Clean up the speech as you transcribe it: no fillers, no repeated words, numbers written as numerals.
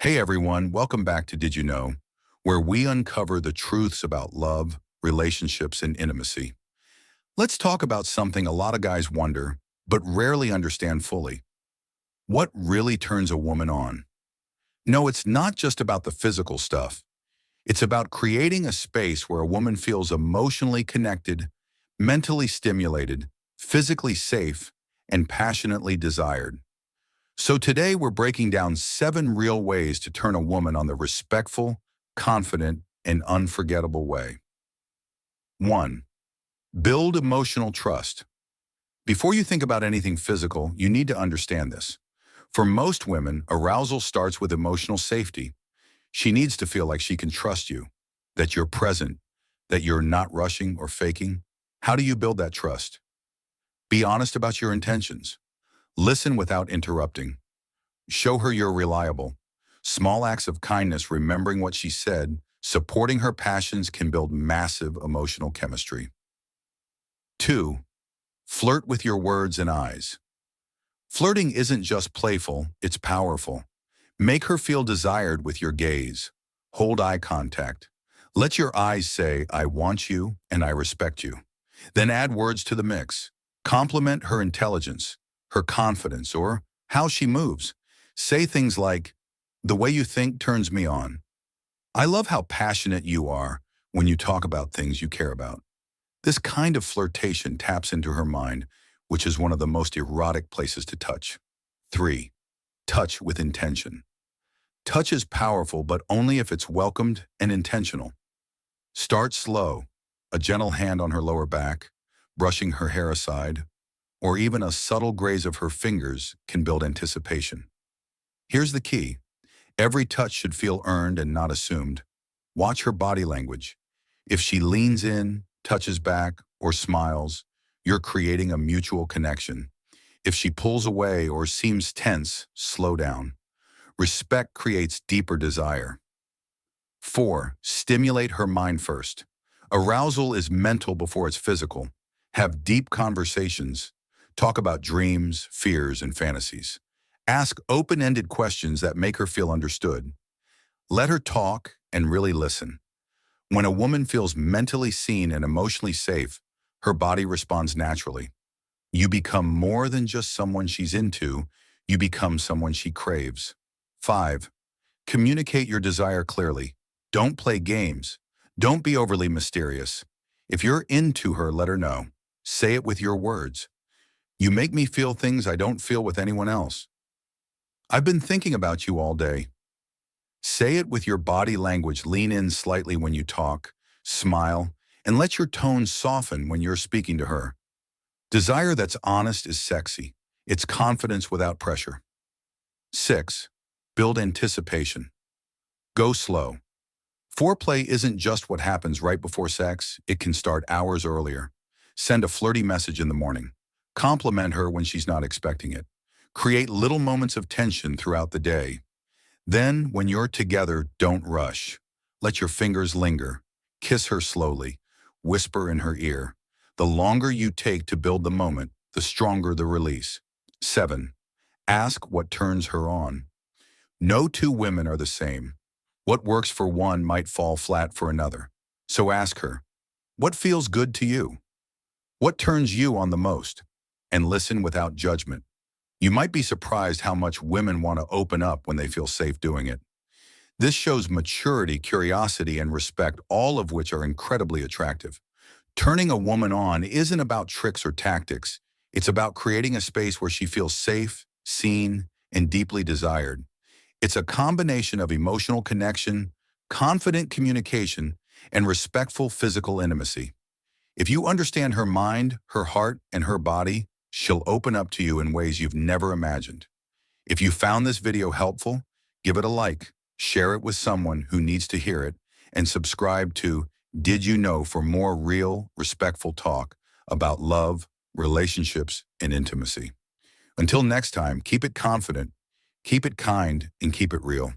Hey everyone, welcome back to Did You Know, where we uncover the truths about love, relationships, and intimacy. Let's talk about something a lot of guys wonder, but rarely understand fully. What really turns a woman on? No, it's not just about the physical stuff. It's about creating a space where a woman feels emotionally connected, mentally stimulated, physically safe, and passionately desired. So today we're breaking down 7 real ways to turn a woman on the respectful, confident, and unforgettable way. 1. Build emotional trust. Before you think about anything physical, you need to understand this. For most women, arousal starts with emotional safety. She needs to feel like she can trust you, that you're present, that you're not rushing or faking. How do you build that trust? Be honest about your intentions. Listen without interrupting. Show her you're reliable. Small acts of kindness, remembering what she said, supporting her passions can build massive emotional chemistry. 2. Flirt with your words and eyes. Flirting isn't just playful, it's powerful. Make her feel desired with your gaze. Hold eye contact. Let your eyes say, I want you and I respect you. Then add words to the mix. Compliment her intelligence, her confidence, or how she moves. Say things like, the way you think turns me on. I love how passionate you are when you talk about things you care about. This kind of flirtation taps into her mind, which is one of the most erotic places to touch. 3. Touch with intention. Touch is powerful, but only if it's welcomed and intentional. Start slow, a gentle hand on her lower back, brushing her hair aside, or even a subtle graze of her fingers can build anticipation. Here's the key. Every touch should feel earned and not assumed. Watch her body language. If she leans in, touches back, or smiles, you're creating a mutual connection. If she pulls away or seems tense, slow down. Respect creates deeper desire. 4. Stimulate her mind first. Arousal is mental before it's physical. Have deep conversations. Talk about dreams, fears, and fantasies. Ask open-ended questions that make her feel understood. Let her talk and really listen. When a woman feels mentally seen and emotionally safe, her body responds naturally. You become more than just someone she's into, you become someone she craves. 5. Communicate your desire clearly. Don't play games. Don't be overly mysterious. If you're into her, let her know. Say it with your words. You make me feel things I don't feel with anyone else. I've been thinking about you all day. Say it with your body language. Lean in slightly when you talk, smile, and let your tone soften when you're speaking to her. Desire that's honest is sexy. It's confidence without pressure. 6. Build anticipation. Go slow. Foreplay isn't just what happens right before sex, it can start hours earlier. Send a flirty message in the morning. Compliment her when she's not expecting it. Create little moments of tension throughout the day. Then, when you're together, don't rush. Let your fingers linger. Kiss her slowly. Whisper in her ear. The longer you take to build the moment, the stronger the release. 7. Ask what turns her on. No two women are the same. What works for one might fall flat for another. So ask her, what feels good to you? What turns you on the most? And listen without judgment. You might be surprised how much women want to open up when they feel safe doing it. This shows maturity, curiosity, and respect, all of which are incredibly attractive. Turning a woman on isn't about tricks or tactics. It's about creating a space where she feels safe, seen, and deeply desired. It's a combination of emotional connection, confident communication, and respectful physical intimacy. If you understand her mind, her heart, and her body, she'll open up to you in ways you've never imagined. If you found this video helpful, give it a like, share it with someone who needs to hear it, and subscribe to Did You Know for more real, respectful talk about love, relationships, and intimacy. Until next time, keep it confident, keep it kind, and keep it real.